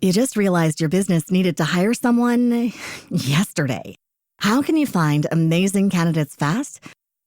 You just realized your business needed to hire someone yesterday. How can you find amazing candidates fast?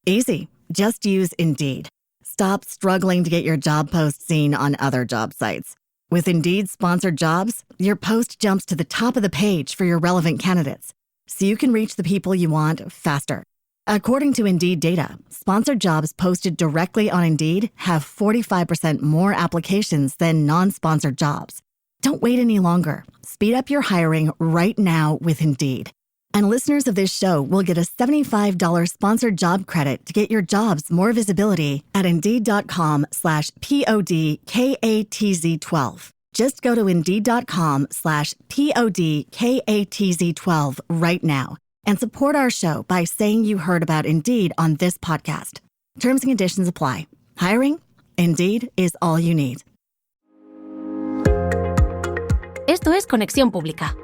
Easy. Just use Indeed. Stop struggling to get your job post seen on other job sites. With Indeed sponsored jobs, your post jumps to the top of the page for your relevant candidates, so you can reach the people you want faster. According to Indeed data, sponsored jobs posted directly on Indeed have 45% more applications than non-sponsored jobs. Don't wait any longer. Speed up your hiring right now with Indeed. And listeners of this show will get a $75 sponsored job credit to get your jobs more visibility at Indeed.com/PODKATZ12. Just go to Indeed.com/PODKATZ12 right now and support our show by saying you heard about Indeed on this podcast. Terms and conditions apply. Hiring? Indeed is all you need. Esto es Conexión Pública.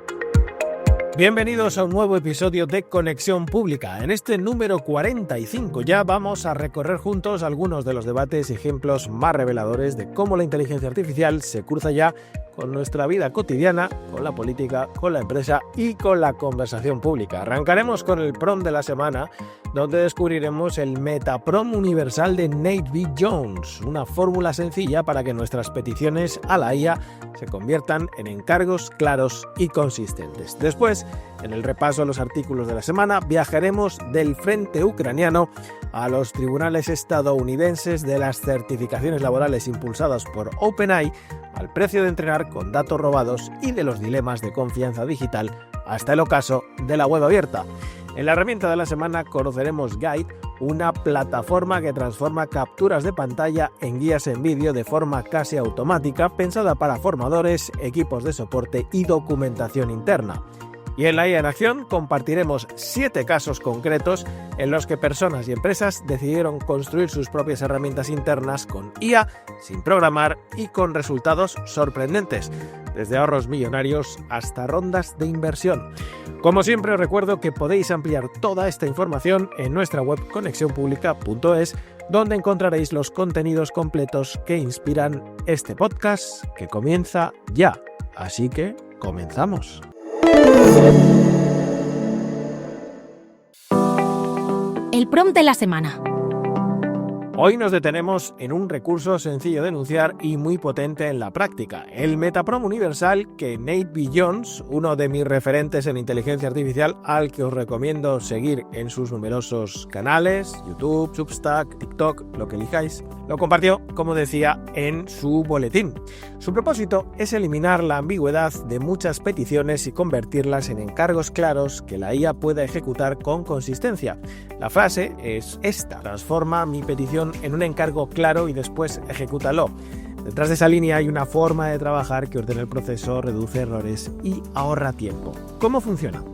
Bienvenidos a un nuevo episodio de Conexión Pública. En este número 45 ya vamos a recorrer juntos algunos de los debates y ejemplos más reveladores de cómo la inteligencia artificial se cruza ya con nuestra vida cotidiana, con la política, con la empresa y con la conversación pública. Arrancaremos con el PROMPT de la semana, donde descubriremos el Metaprompt universal de Nate B. Jones, una fórmula sencilla para que nuestras peticiones a la IA se conviertan en encargos claros y consistentes. Después, en el repaso a los artículos de la semana, viajaremos del frente ucraniano a los tribunales estadounidenses, de las certificaciones laborales impulsadas por OpenAI, al precio de entrenar con datos robados y de los dilemas de confianza digital hasta el ocaso de la web abierta. En la herramienta de la semana conoceremos Guide, una plataforma que transforma capturas de pantalla en guías en vídeo de forma casi automática, pensada para formadores, equipos de soporte y documentación interna. Y en la IA en Acción compartiremos 7 casos concretos en los que personas y empresas decidieron construir sus propias herramientas internas con IA, sin programar y con resultados sorprendentes, desde ahorros millonarios hasta rondas de inversión. Como siempre os recuerdo que podéis ampliar toda esta información en nuestra web conexionpublica.es, donde encontraréis los contenidos completos que inspiran este podcast que comienza ya. Así que comenzamos. El PROMPT de la semana. Hoy nos detenemos en un recurso sencillo de enunciar y muy potente en la práctica, el Metaprompt universal que Nate B. Jones, uno de mis referentes en inteligencia artificial, al que os recomiendo seguir en sus numerosos canales, YouTube, Substack, TikTok, lo que elijáis, lo compartió, como decía, en su boletín. Su propósito es eliminar la ambigüedad de muchas peticiones y convertirlas en encargos claros que la IA pueda ejecutar con consistencia. La frase es esta: transforma mi petición en un encargo claro y después ejecútalo. Detrás de esa línea hay una forma de trabajar que ordena el proceso, reduce errores y ahorra tiempo. ¿Cómo funciona?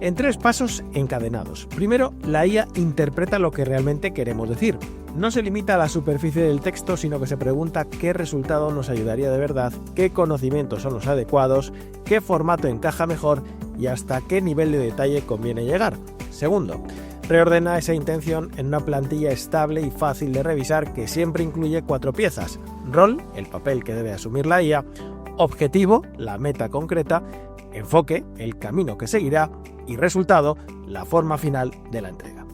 En 3 pasos encadenados. Primero, la IA interpreta lo que realmente queremos decir. No se limita a la superficie del texto, sino que se pregunta qué resultado nos ayudaría de verdad, qué conocimientos son los adecuados, qué formato encaja mejor y hasta qué nivel de detalle conviene llegar. Segundo, reordena esa intención en una plantilla estable y fácil de revisar que siempre incluye 4 piezas: rol, el papel que debe asumir la IA; objetivo, la meta concreta; enfoque, el camino que seguirá; y resultado, la forma final de la entrega.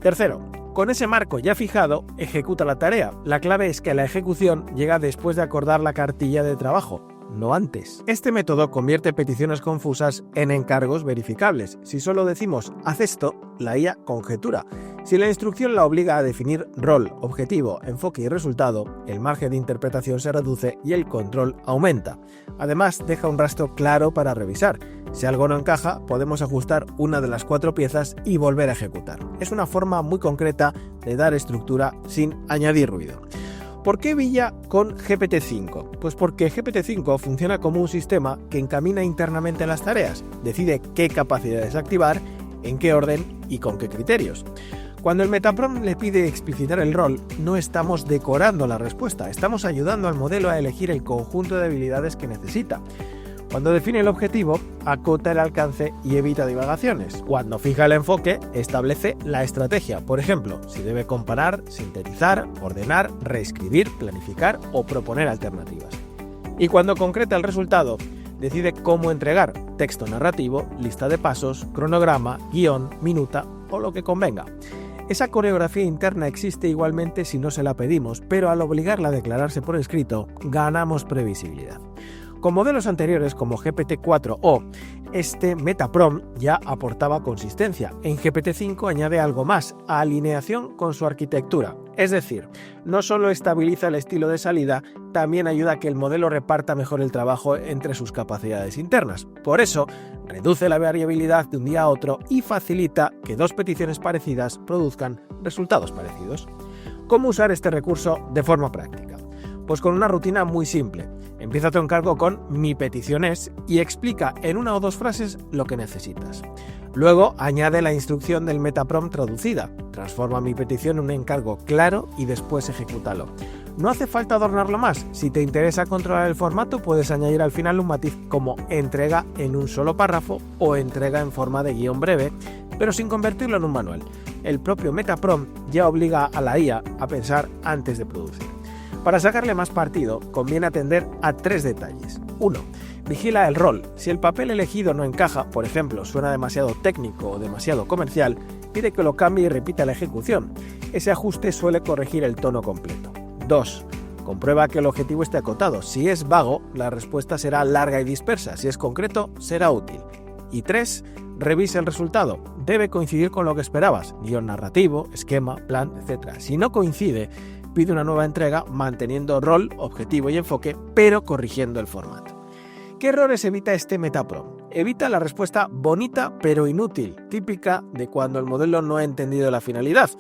Tercero, con ese marco ya fijado, ejecuta la tarea. La clave es que la ejecución llega después de acordar la cartilla de trabajo, no antes. Este método convierte peticiones confusas en encargos verificables. Si solo decimos haz esto, la IA conjetura. Si la instrucción la obliga a definir rol, objetivo, enfoque y resultado, el margen de interpretación se reduce y el control aumenta. Además, deja un rastro claro para revisar. Si algo no encaja, podemos ajustar una de las 4 piezas y volver a ejecutar. Es una forma muy concreta de dar estructura sin añadir ruido. ¿Por qué brilla con GPT-5? Pues porque GPT-5 funciona como un sistema que encamina internamente las tareas, decide qué capacidades activar, en qué orden y con qué criterios. Cuando el Metaprompt le pide explicitar el rol, no estamos decorando la respuesta, estamos ayudando al modelo a elegir el conjunto de habilidades que necesita. Cuando define el objetivo, acota el alcance y evita divagaciones. Cuando fija el enfoque, establece la estrategia. Por ejemplo, si debe comparar, sintetizar, ordenar, reescribir, planificar o proponer alternativas. Y cuando concreta el resultado, decide cómo entregar: texto narrativo, lista de pasos, cronograma, guión, minuta o lo que convenga. Esa coreografía interna existe igualmente si no se la pedimos, pero al obligarla a declararse por escrito, ganamos previsibilidad. Con modelos anteriores como GPT-4 o este Metaprompt ya aportaba consistencia. En GPT-5 añade algo más: alineación con su arquitectura. Es decir, no solo estabiliza el estilo de salida, también ayuda a que el modelo reparta mejor el trabajo entre sus capacidades internas. Por eso, reduce la variabilidad de un día a otro y facilita que dos peticiones parecidas produzcan resultados parecidos. ¿Cómo usar este recurso de forma práctica? Pues con una rutina muy simple. Empieza tu encargo con "mi petición es" y explica en una o dos frases lo que necesitas. Luego añade la instrucción del Metaprompt traducida. Transforma "mi petición" en un encargo claro y después ejecútalo. No hace falta adornarlo más. Si te interesa controlar el formato, puedes añadir al final un matiz como "entrega en un solo párrafo" o "entrega en forma de guión breve", pero sin convertirlo en un manual. El propio Metaprompt ya obliga a la IA a pensar antes de producir. Para sacarle más partido, conviene atender a 3 detalles. 1. Vigila el rol. Si el papel elegido no encaja, por ejemplo, suena demasiado técnico o demasiado comercial, pide que lo cambie y repita la ejecución. Ese ajuste suele corregir el tono completo. 2. Comprueba que el objetivo esté acotado. Si es vago, la respuesta será larga y dispersa. Si es concreto, será útil. Y 3. Revisa el resultado. Debe coincidir con lo que esperabas: guión narrativo, esquema, plan, etc. Si no coincide, pide una nueva entrega manteniendo rol, objetivo y enfoque, pero corrigiendo el formato. ¿Qué errores evita este Metaprompt? Evita la respuesta bonita pero inútil, típica de cuando el modelo no ha entendido la finalidad.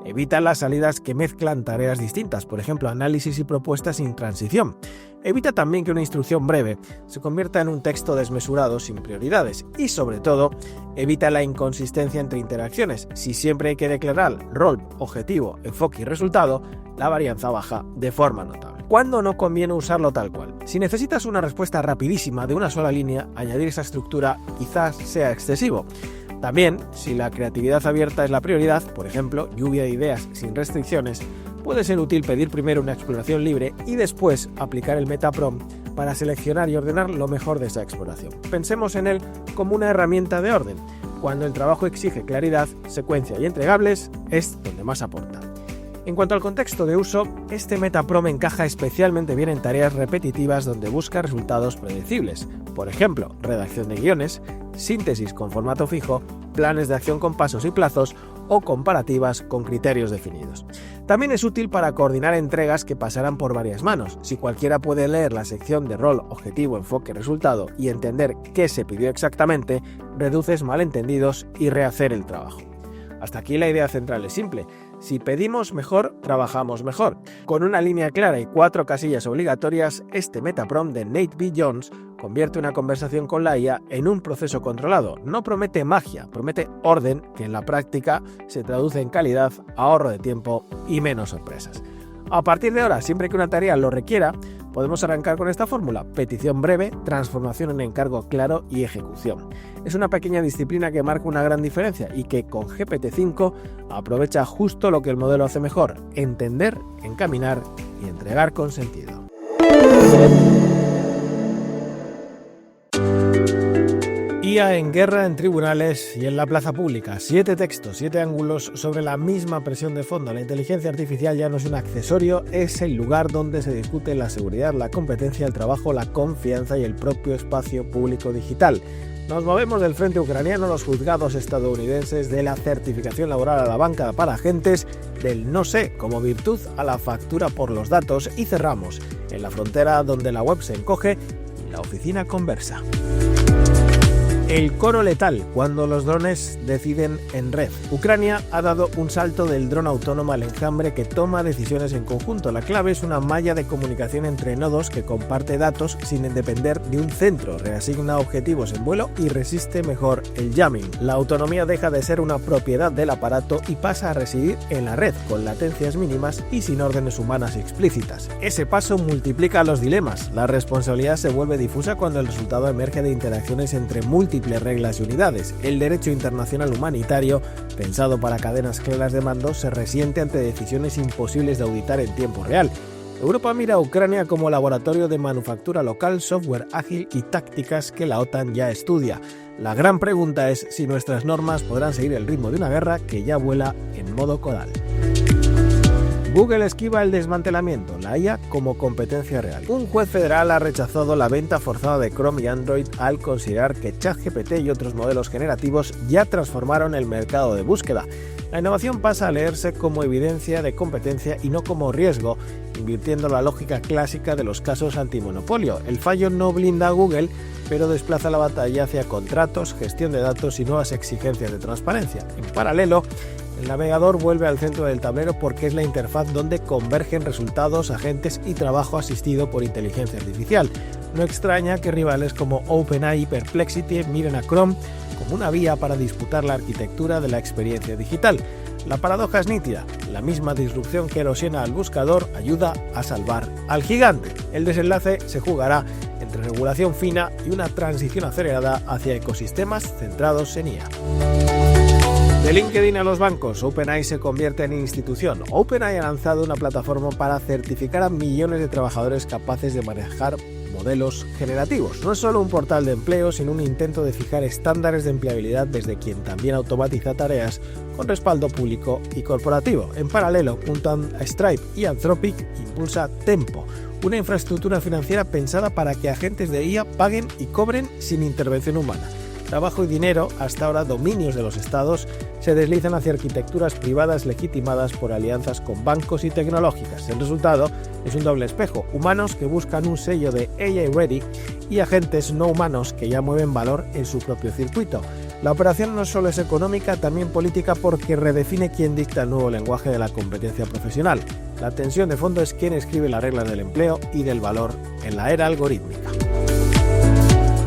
Evita las salidas que mezclan tareas distintas, por ejemplo, análisis y propuestas sin transición. Evita también que una instrucción breve se convierta en un texto desmesurado sin prioridades. Y sobre todo, evita la inconsistencia entre interacciones. Si siempre hay que declarar rol, objetivo, enfoque y resultado, la varianza baja de forma notable. ¿Cuándo no conviene usarlo tal cual? Si necesitas una respuesta rapidísima de una sola línea, añadir esa estructura quizás sea excesivo. También, si la creatividad abierta es la prioridad, por ejemplo, lluvia de ideas sin restricciones, puede ser útil pedir primero una exploración libre y después aplicar el Metaprompt para seleccionar y ordenar lo mejor de esa exploración. Pensemos en él como una herramienta de orden. Cuando el trabajo exige claridad, secuencia y entregables, es donde más aporta. En cuanto al contexto de uso, este Metaprompt encaja especialmente bien en tareas repetitivas donde busca resultados predecibles. Por ejemplo, redacción de guiones, síntesis con formato fijo, planes de acción con pasos y plazos o comparativas con criterios definidos. También es útil para coordinar entregas que pasarán por varias manos. Si cualquiera puede leer la sección de rol, objetivo, enfoque, resultado y entender qué se pidió exactamente, reduces malentendidos y rehacer el trabajo. Hasta aquí la idea central es simple. Si pedimos mejor, trabajamos mejor. Con una línea clara y 4 casillas obligatorias, este Metaprompt de Nate B. Jones convierte una conversación con la IA en un proceso controlado. No promete magia, promete orden, que en la práctica se traduce en calidad, ahorro de tiempo y menos sorpresas. A partir de ahora, siempre que una tarea lo requiera, podemos arrancar con esta fórmula: petición breve, transformación en encargo claro y ejecución. Es una pequeña disciplina que marca una gran diferencia y que con GPT-5 aprovecha justo lo que el modelo hace mejor: entender, encaminar y entregar con sentido. IA en guerra en tribunales y en la plaza pública. 7 textos, 7 ángulos sobre la misma presión de fondo. La inteligencia artificial ya no es un accesorio, es el lugar donde se discute la seguridad, la competencia, el trabajo, la confianza y el propio espacio público digital. Nos movemos del frente ucraniano a los juzgados estadounidenses, de la certificación laboral a la banca para agentes, del no sé como virtud a la factura por los datos y cerramos en la frontera donde la web se encoge y la oficina conversa. El coro letal, cuando los drones deciden en red. Ucrania ha dado un salto del dron autónomo al enjambre que toma decisiones en conjunto. La clave es una malla de comunicación entre nodos que comparte datos sin depender de un centro, reasigna objetivos en vuelo y resiste mejor el jamming. La autonomía deja de ser una propiedad del aparato y pasa a residir en la red, con latencias mínimas y sin órdenes humanas explícitas. Ese paso multiplica los dilemas. La responsabilidad se vuelve difusa cuando el resultado emerge de interacciones entre múltiples reglas y unidades. El derecho internacional humanitario, pensado para cadenas claras de mando, se resiente ante decisiones imposibles de auditar en tiempo real. Europa mira a Ucrania como laboratorio de manufactura local, software ágil y tácticas que la OTAN ya estudia. La gran pregunta es si nuestras normas podrán seguir el ritmo de una guerra que ya vuela en modo codal. Google esquiva el desmantelamiento, la IA como competencia real. Un juez federal ha rechazado la venta forzada de Chrome y Android al considerar que ChatGPT y otros modelos generativos ya transformaron el mercado de búsqueda. La innovación pasa a leerse como evidencia de competencia y no como riesgo, invirtiendo la lógica clásica de los casos antimonopolio. El fallo no blinda a Google, pero desplaza la batalla hacia contratos, gestión de datos y nuevas exigencias de transparencia. En paralelo, el navegador vuelve al centro del tablero porque es la interfaz donde convergen resultados, agentes y trabajo asistido por inteligencia artificial. No extraña que rivales como OpenAI y Perplexity miren a Chrome como una vía para disputar la arquitectura de la experiencia digital. La paradoja es nítida, la misma disrupción que erosiona al buscador ayuda a salvar al gigante. El desenlace se jugará entre regulación fina y una transición acelerada hacia ecosistemas centrados en IA. De LinkedIn a los bancos, OpenAI se convierte en institución. OpenAI ha lanzado una plataforma para certificar a millones de trabajadores capaces de manejar modelos generativos. No es solo un portal de empleo, sino un intento de fijar estándares de empleabilidad desde quien también automatiza tareas con respaldo público y corporativo. En paralelo, junto a Stripe y Anthropic, impulsa Tempo, una infraestructura financiera pensada para que agentes de IA paguen y cobren sin intervención humana. Trabajo y dinero, hasta ahora dominios de los estados, se deslizan hacia arquitecturas privadas legitimadas por alianzas con bancos y tecnológicas. El resultado es un doble espejo: humanos que buscan un sello de AI Ready y agentes no humanos que ya mueven valor en su propio circuito. La operación no solo es económica, también política, porque redefine quién dicta el nuevo lenguaje de la competencia profesional. La tensión de fondo es quién escribe las reglas del empleo y del valor en la era algorítmica.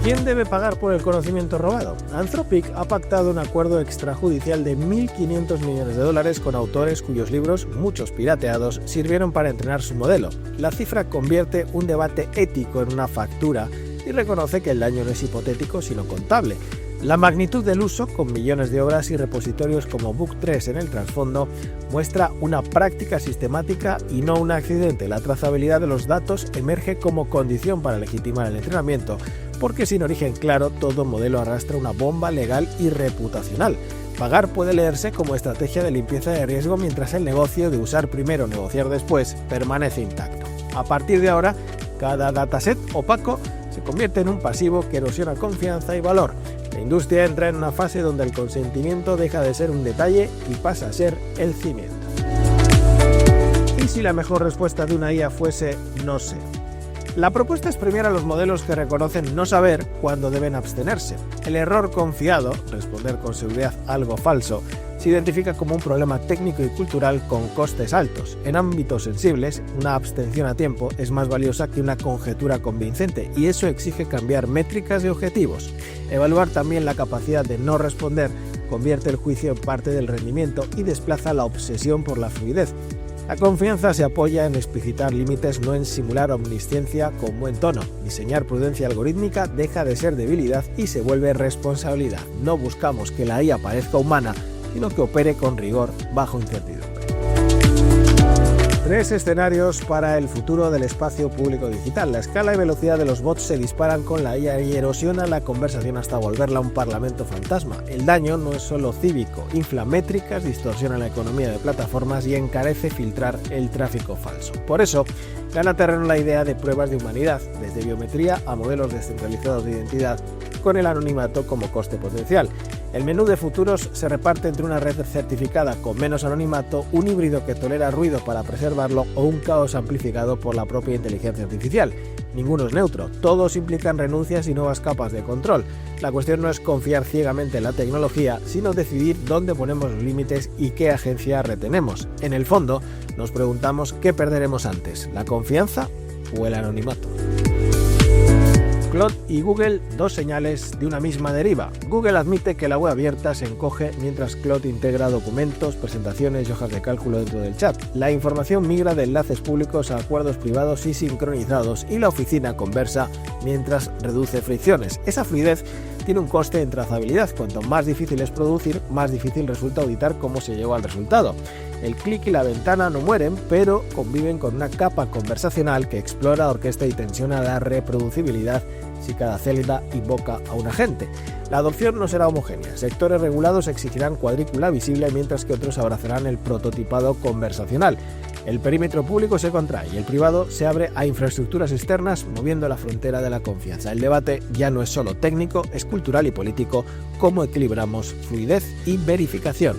¿Quién debe pagar por el conocimiento robado? Anthropic ha pactado un acuerdo extrajudicial de $1.500 millones con autores cuyos libros, muchos pirateados, sirvieron para entrenar su modelo. La cifra convierte un debate ético en una factura y reconoce que el daño no es hipotético sino contable. La magnitud del uso, con millones de obras y repositorios como Book3 en el trasfondo, muestra una práctica sistemática y no un accidente. La trazabilidad de los datos emerge como condición para legitimar el entrenamiento, porque sin origen claro todo modelo arrastra una bomba legal y reputacional. Pagar puede leerse como estrategia de limpieza de riesgo, mientras el negocio de usar primero, negociar después permanece intacto. A partir de ahora, cada dataset opaco se convierte en un pasivo que erosiona confianza y valor. La industria entra en una fase donde el consentimiento deja de ser un detalle y pasa a ser el cimiento. ¿Y si la mejor respuesta de una IA fuese no sé? La propuesta es premiar a los modelos que reconocen no saber cuándo deben abstenerse. El error confiado, responder con seguridad algo falso, se identifica como un problema técnico y cultural con costes altos. En ámbitos sensibles, una abstención a tiempo es más valiosa que una conjetura convincente, y eso exige cambiar métricas y objetivos. Evaluar también la capacidad de no responder convierte el juicio en parte del rendimiento y desplaza la obsesión por la fluidez. La confianza se apoya en explicitar límites, no en simular omnisciencia con buen tono. Diseñar prudencia algorítmica deja de ser debilidad y se vuelve responsabilidad. No buscamos que la IA parezca humana, sino que opere con rigor bajo incertidumbre. 3 escenarios para el futuro del espacio público digital. La escala y velocidad de los bots se disparan con la IA y erosiona la conversación hasta volverla un parlamento fantasma. El daño no es solo cívico, infla métricas, distorsiona la economía de plataformas y encarece filtrar el tráfico falso. Por eso, gana terreno la idea de pruebas de humanidad, desde biometría a modelos descentralizados de identidad, con el anonimato como coste potencial. El menú de futuros se reparte entre una red certificada con menos anonimato, un híbrido que tolera ruido para preservarlo o un caos amplificado por la propia inteligencia artificial. Ninguno es neutro, todos implican renuncias y nuevas capas de control. La cuestión no es confiar ciegamente en la tecnología, sino decidir dónde ponemos los límites y qué agencia retenemos. En el fondo, nos preguntamos qué perderemos antes, la confianza o el anonimato. Claude y Google, 2 señales de una misma deriva. Google admite que la web abierta se encoge mientras Claude integra documentos, presentaciones y hojas de cálculo dentro del chat. La información migra de enlaces públicos a acuerdos privados y sincronizados, y la oficina conversa mientras reduce fricciones. Esa fluidez tiene un coste en trazabilidad. Cuanto más difícil es producir, más difícil resulta auditar cómo se llegó al resultado. El clic y la ventana no mueren, pero conviven con una capa conversacional que explora, orquesta y tensiona la reproducibilidad si cada celda invoca a un agente. La adopción no será homogénea. Sectores regulados exigirán cuadrícula visible, mientras que otros abrazarán el prototipado conversacional. El perímetro público se contrae y el privado se abre a infraestructuras externas, moviendo la frontera de la confianza. El debate ya no es solo técnico, es cultural y político. ¿Cómo equilibramos fluidez y verificación?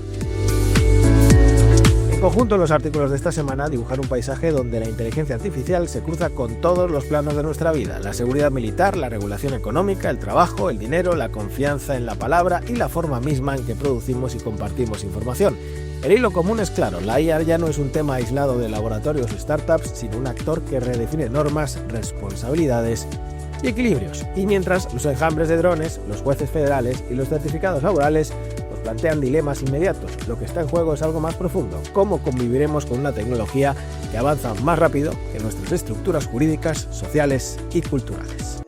En conjunto, los artículos de esta semana dibujan un paisaje donde la inteligencia artificial se cruza con todos los planos de nuestra vida: la seguridad militar, la regulación económica, el trabajo, el dinero, la confianza en la palabra y la forma misma en que producimos y compartimos información. El hilo común es claro: la IA ya no es un tema aislado de laboratorios o startups, sino un actor que redefine normas, responsabilidades y equilibrios. Y mientras los enjambres de drones, los jueces federales y los certificados laborales nos plantean dilemas inmediatos, lo que está en juego es algo más profundo: cómo conviviremos con una tecnología que avanza más rápido que nuestras estructuras jurídicas, sociales y culturales.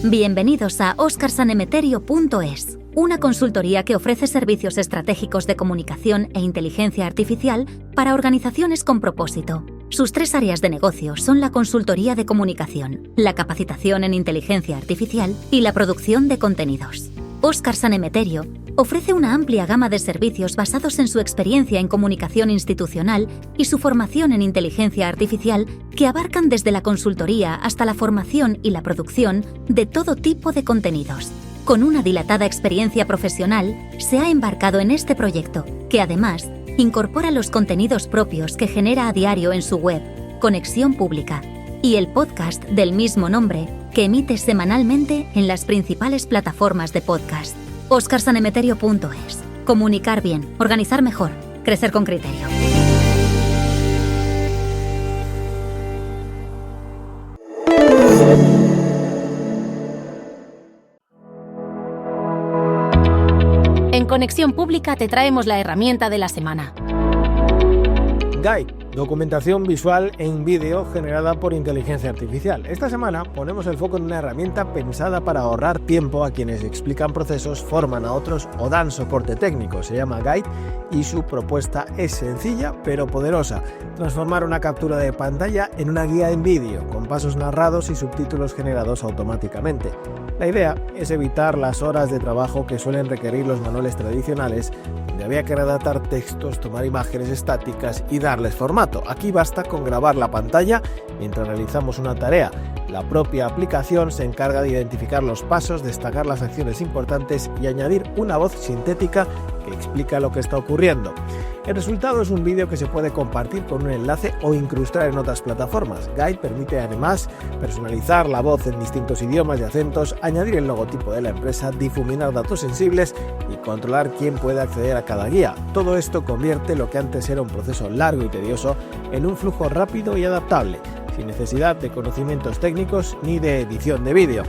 Bienvenidos a oscarsanemeterio.es, una consultoría que ofrece servicios estratégicos de comunicación e inteligencia artificial para organizaciones con propósito. Sus 3 áreas de negocio son la consultoría de comunicación, la capacitación en inteligencia artificial y la producción de contenidos. Óscar Sanemeterio ofrece una amplia gama de servicios basados en su experiencia en comunicación institucional y su formación en inteligencia artificial, que abarcan desde la consultoría hasta la formación y la producción de todo tipo de contenidos. Con una dilatada experiencia profesional, se ha embarcado en este proyecto, que además incorpora los contenidos propios que genera a diario en su web, Conexión Pública, y el podcast del mismo nombre, que emite semanalmente en las principales plataformas de podcast. oscarsanemeterio.es. Comunicar bien, organizar mejor, crecer con criterio. En Conexión Pública te traemos la herramienta de la semana. Guide, documentación visual en vídeo generada por inteligencia artificial. Esta semana ponemos el foco en una herramienta pensada para ahorrar tiempo a quienes explican procesos, forman a otros o dan soporte técnico. Se llama Guide y su propuesta es sencilla pero poderosa: transformar una captura de pantalla en una guía en vídeo, con pasos narrados y subtítulos generados automáticamente. La idea es evitar las horas de trabajo que suelen requerir los manuales tradicionales, donde había que redactar textos, tomar imágenes estáticas y darles formato. Aquí basta con grabar la pantalla mientras realizamos una tarea. La propia aplicación se encarga de identificar los pasos, destacar las acciones importantes y añadir una voz sintética que explica lo que está ocurriendo. El resultado es un vídeo que se puede compartir con un enlace o incrustar en otras plataformas. Guide permite además personalizar la voz en distintos idiomas y acentos, añadir el logotipo de la empresa, difuminar datos sensibles y controlar quién puede acceder a cada guía. Todo esto convierte lo que antes era un proceso largo y tedioso en un flujo rápido y adaptable, sin necesidad de conocimientos técnicos ni de edición de vídeo.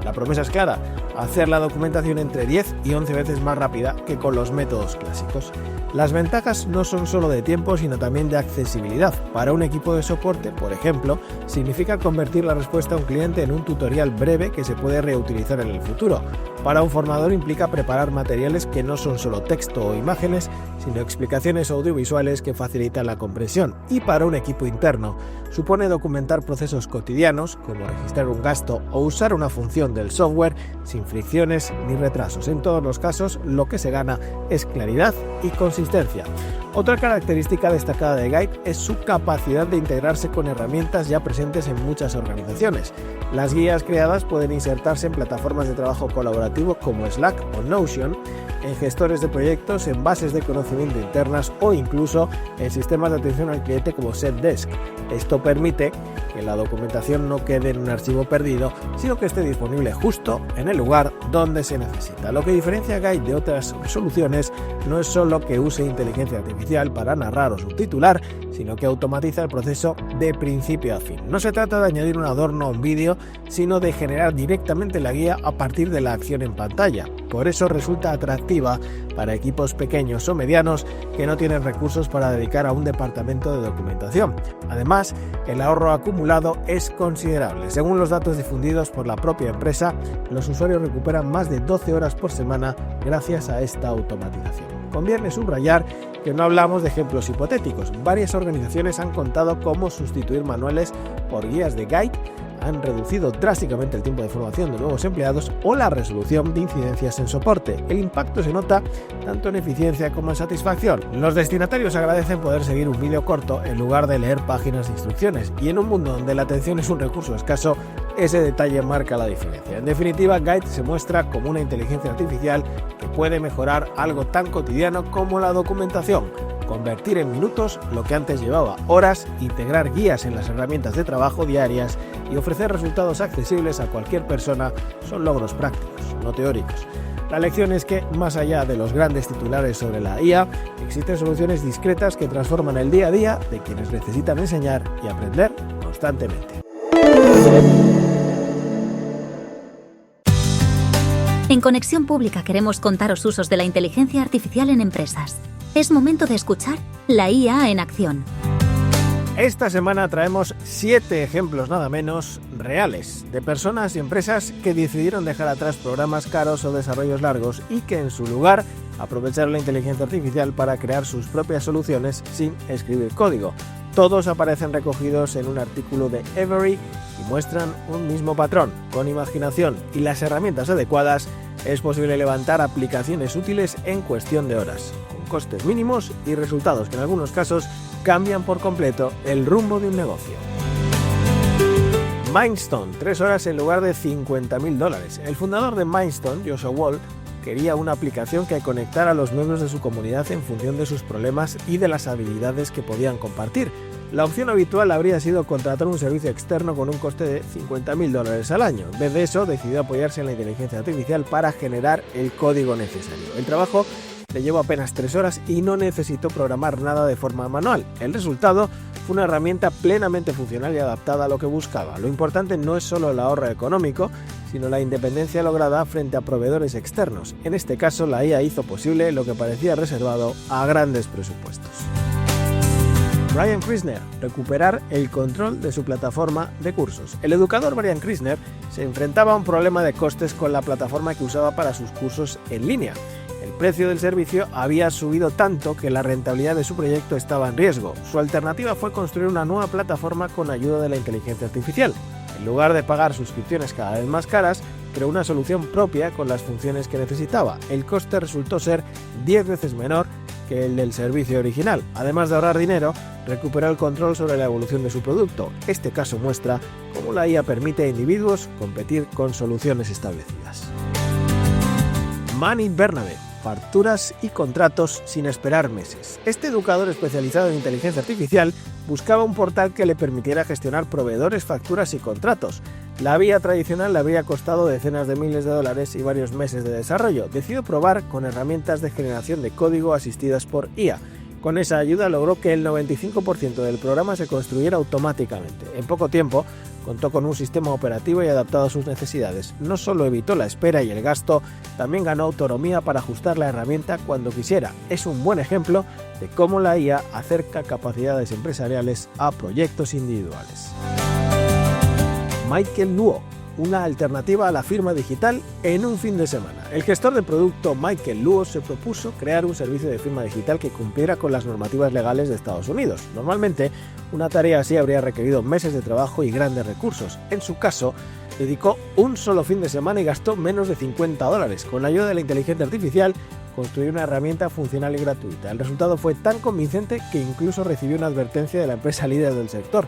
La promesa es clara: hacer la documentación entre 10 y 11 veces más rápida que con los métodos clásicos. Las ventajas no son solo de tiempo, sino también de accesibilidad. Para un equipo de soporte, por ejemplo, significa convertir la respuesta a un cliente en un tutorial breve que se puede reutilizar en el futuro. Para un formador implica preparar materiales que no son solo texto o imágenes, sino explicaciones audiovisuales que facilitan la comprensión. Y para un equipo interno, supone documentar procesos cotidianos, como registrar un gasto o usar una función del software, sin fricciones ni retrasos. En todos los casos, lo que se gana es claridad y consistencia. Otra característica destacada de Guide es su capacidad de integrarse con herramientas ya presentes en muchas organizaciones. Las guías creadas pueden insertarse en plataformas de trabajo colaborativo como Slack o Notion, en gestores de proyectos, en bases de conocimiento internas o incluso en sistemas de atención al cliente como Zendesk. Esto permite que la documentación no quede en un archivo perdido, sino que esté disponible justo en el lugar donde se necesita. Lo que diferencia a Guide de otras soluciones no es solo que use inteligencia artificial para narrar o subtitular, sino que automatiza el proceso de principio a fin. No se trata de añadir un adorno a un vídeo, sino de generar directamente la guía a partir de la acción en pantalla. Por eso resulta atractiva para equipos pequeños o medianos que no tienen recursos para dedicar a un departamento de documentación. Además, el ahorro acumulado es considerable. Según los datos difundidos por la propia empresa, los usuarios recuperan más de 12 horas por semana gracias a esta automatización. Conviene subrayar que no hablamos de ejemplos hipotéticos. Varias organizaciones han contado cómo sustituir manuales por guías de guide, han reducido drásticamente el tiempo de formación de nuevos empleados o la resolución de incidencias en soporte. El impacto se nota tanto en eficiencia como en satisfacción. Los destinatarios agradecen poder seguir un vídeo corto en lugar de leer páginas de instrucciones, y en un mundo donde la atención es un recurso escaso, ese detalle marca la diferencia. En definitiva, Guide se muestra como una inteligencia artificial que puede mejorar algo tan cotidiano como la documentación, convertir en minutos lo que antes llevaba horas, integrar guías en las herramientas de trabajo diarias y ofrecer resultados accesibles a cualquier persona son logros prácticos, no teóricos. La lección es que, más allá de los grandes titulares sobre la IA, existen soluciones discretas que transforman el día a día de quienes necesitan enseñar y aprender constantemente. En Conexión Pública queremos contaros usos de la inteligencia artificial en empresas. Es momento de escuchar la IA en acción. Esta semana traemos 7 ejemplos nada menos reales de personas y empresas que decidieron dejar atrás programas caros o desarrollos largos y que en su lugar aprovecharon la inteligencia artificial para crear sus propias soluciones sin escribir código. Todos aparecen recogidos en un artículo de Every y muestran un mismo patrón. Con imaginación y las herramientas adecuadas es posible levantar aplicaciones útiles en cuestión de horas, con costes mínimos y resultados que en algunos casos cambian por completo el rumbo de un negocio. Mindstone, 3 horas en lugar de $50.000. El fundador de Mindstone, Joshua Wall, quería una aplicación que conectara a los miembros de su comunidad en función de sus problemas y de las habilidades que podían compartir. La opción habitual habría sido contratar un servicio externo con un coste de $50.000 al año. En vez de eso, decidió apoyarse en la inteligencia artificial para generar el código necesario. El trabajo le llevó apenas 3 horas y no necesitó programar nada de forma manual. El resultado fue una herramienta plenamente funcional y adaptada a lo que buscaba. Lo importante no es solo el ahorro económico, sino la independencia lograda frente a proveedores externos. En este caso, la IA hizo posible lo que parecía reservado a grandes presupuestos. Brian Krisner, recuperar el control de su plataforma de cursos. El educador Brian Krisner se enfrentaba a un problema de costes con la plataforma que usaba para sus cursos en línea. El precio del servicio había subido tanto que la rentabilidad de su proyecto estaba en riesgo. Su alternativa fue construir una nueva plataforma con ayuda de la inteligencia artificial. En lugar de pagar suscripciones cada vez más caras, creó una solución propia con las funciones que necesitaba. El coste resultó ser 10 veces menor que el del servicio original. Además de ahorrar dinero, recuperó el control sobre la evolución de su producto. Este caso muestra cómo la IA permite a individuos competir con soluciones establecidas. Mani Bernabé, facturas y contratos sin esperar meses. Este educador especializado en inteligencia artificial buscaba un portal que le permitiera gestionar proveedores, facturas y contratos. La vía tradicional le habría costado decenas de miles de dólares y varios meses de desarrollo. Decidió probar con herramientas de generación de código asistidas por IA. Con esa ayuda logró que el 95% del programa se construyera automáticamente. En poco tiempo contó con un sistema operativo y adaptado a sus necesidades. No solo evitó la espera y el gasto, también ganó autonomía para ajustar la herramienta cuando quisiera. Es un buen ejemplo de cómo la IA acerca capacidades empresariales a proyectos individuales. Michael Luo, una alternativa a la firma digital en un fin de semana. El gestor de producto Michael Luo se propuso crear un servicio de firma digital que cumpliera con las normativas legales de Estados Unidos. Normalmente, una tarea así habría requerido meses de trabajo y grandes recursos. En su caso, dedicó un solo fin de semana y gastó menos de $50. Con la ayuda de la inteligencia artificial, construyó una herramienta funcional y gratuita. El resultado fue tan convincente que incluso recibió una advertencia de la empresa líder del sector.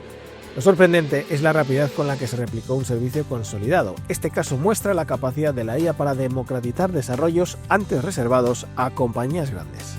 Lo sorprendente es la rapidez con la que se replicó un servicio consolidado. Este caso muestra la capacidad de la IA para democratizar desarrollos antes reservados a compañías grandes.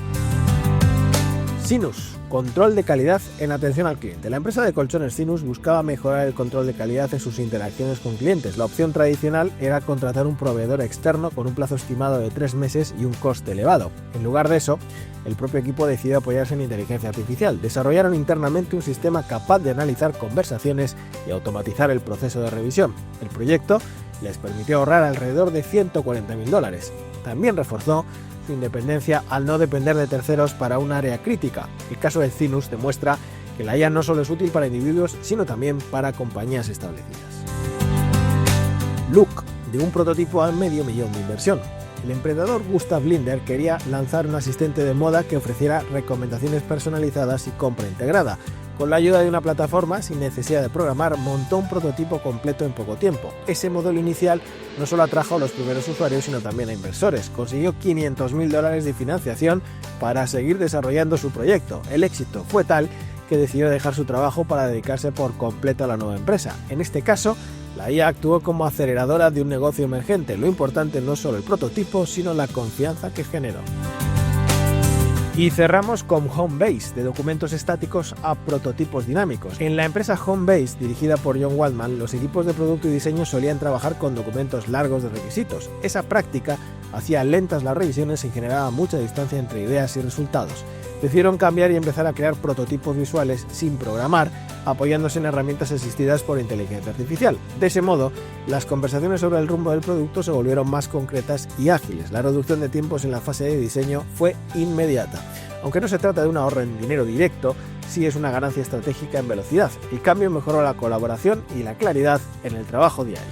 Sinus, control de calidad en atención al cliente. La empresa de colchones Sinus buscaba mejorar el control de calidad en sus interacciones con clientes. La opción tradicional era contratar un proveedor externo con un plazo estimado de 3 meses y un coste elevado. En lugar de eso, el propio equipo decidió apoyarse en inteligencia artificial. Desarrollaron internamente un sistema capaz de analizar conversaciones y automatizar el proceso de revisión. El proyecto les permitió ahorrar alrededor de $140.000. También reforzó su independencia al no depender de terceros para un área crítica. El caso de Zinus demuestra que la IA no solo es útil para individuos, sino también para compañías establecidas. Look, de un prototipo a $500,000 de inversión. El emprendedor Gustav Linder quería lanzar un asistente de moda que ofreciera recomendaciones personalizadas y compra integrada. Con la ayuda de una plataforma, sin necesidad de programar, montó un prototipo completo en poco tiempo. Ese modelo inicial no solo atrajo a los primeros usuarios, sino también a inversores. Consiguió $500,000 de financiación para seguir desarrollando su proyecto. El éxito fue tal que decidió dejar su trabajo para dedicarse por completo a la nueva empresa. En este caso, la IA actuó como aceleradora de un negocio emergente. Lo importante no solo el prototipo, sino la confianza que generó. Y cerramos con Homebase, de documentos estáticos a prototipos dinámicos. En la empresa Homebase, dirigida por John Waldman, los equipos de producto y diseño solían trabajar con documentos largos de requisitos. Esa práctica hacía lentas las revisiones y generaba mucha distancia entre ideas y resultados. Decidieron cambiar y empezar a crear prototipos visuales sin programar, apoyándose en herramientas asistidas por inteligencia artificial. De ese modo, las conversaciones sobre el rumbo del producto se volvieron más concretas y ágiles. La reducción de tiempos en la fase de diseño fue inmediata. Aunque no se trata de un ahorro en dinero directo, sí es una ganancia estratégica en velocidad. El cambio mejoró la colaboración y la claridad en el trabajo diario.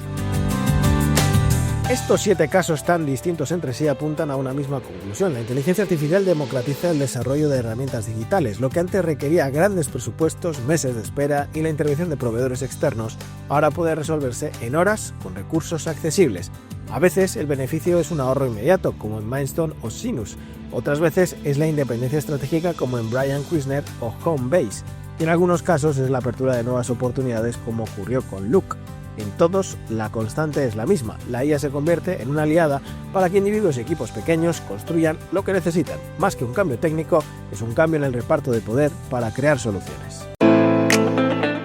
Estos 7 casos tan distintos entre sí apuntan a una misma conclusión. La inteligencia artificial democratiza el desarrollo de herramientas digitales. Lo que antes requería grandes presupuestos, meses de espera y la intervención de proveedores externos, ahora puede resolverse en horas con recursos accesibles. A veces el beneficio es un ahorro inmediato, como en Mindstone o Sinus. Otras veces es la independencia estratégica, como en Brian Kuisner o Homebase. Y en algunos casos es la apertura de nuevas oportunidades, como ocurrió con Look. En todos, la constante es la misma. La IA se convierte en una aliada para que individuos y equipos pequeños construyan lo que necesitan. Más que un cambio técnico, es un cambio en el reparto de poder para crear soluciones.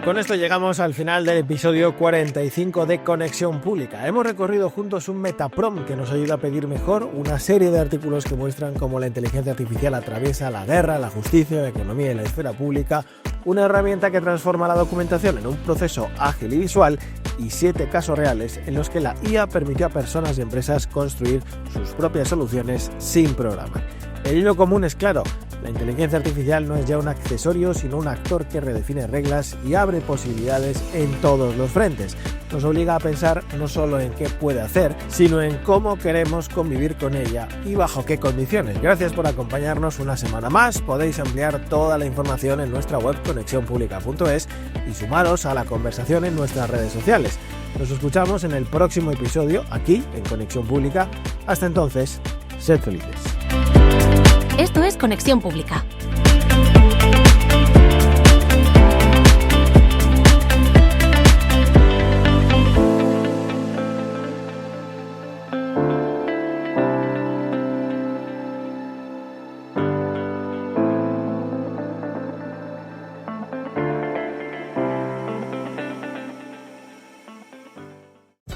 Con esto llegamos al final del episodio 45 de Conexión Pública. Hemos recorrido juntos un metaprompt que nos ayuda a pedir mejor, una serie de artículos que muestran cómo la inteligencia artificial atraviesa la guerra, la justicia, la economía y la esfera pública, una herramienta que transforma la documentación en un proceso ágil y visual, y 7 casos reales en los que la IA permitió a personas y empresas construir sus propias soluciones sin programar. El hilo común es claro: la inteligencia artificial no es ya un accesorio, sino un actor que redefine reglas y abre posibilidades en todos los frentes. Nos obliga a pensar no solo en qué puede hacer, sino en cómo queremos convivir con ella y bajo qué condiciones. Gracias por acompañarnos una semana más. Podéis ampliar toda la información en nuestra web conexionpublica.es y sumaros a la conversación en nuestras redes sociales. Nos escuchamos en el próximo episodio aquí en Conexión Pública. Hasta entonces, sed felices. Esto es Conexión Pública.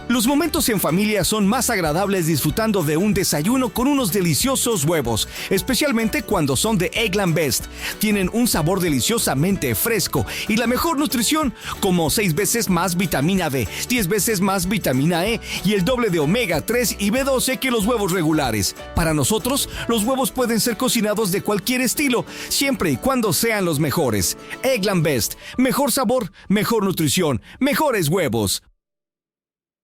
Los momentos en familia son más agradables disfrutando de un desayuno con unos deliciosos huevos, especialmente cuando son de Eggland Best. Tienen un sabor deliciosamente fresco y la mejor nutrición, como 6 veces más vitamina D, 10 veces más vitamina E y el doble de omega 3 y B12 que los huevos regulares. Para nosotros, los huevos pueden ser cocinados de cualquier estilo, siempre y cuando sean los mejores. Eggland Best, mejor sabor, mejor nutrición, mejores huevos.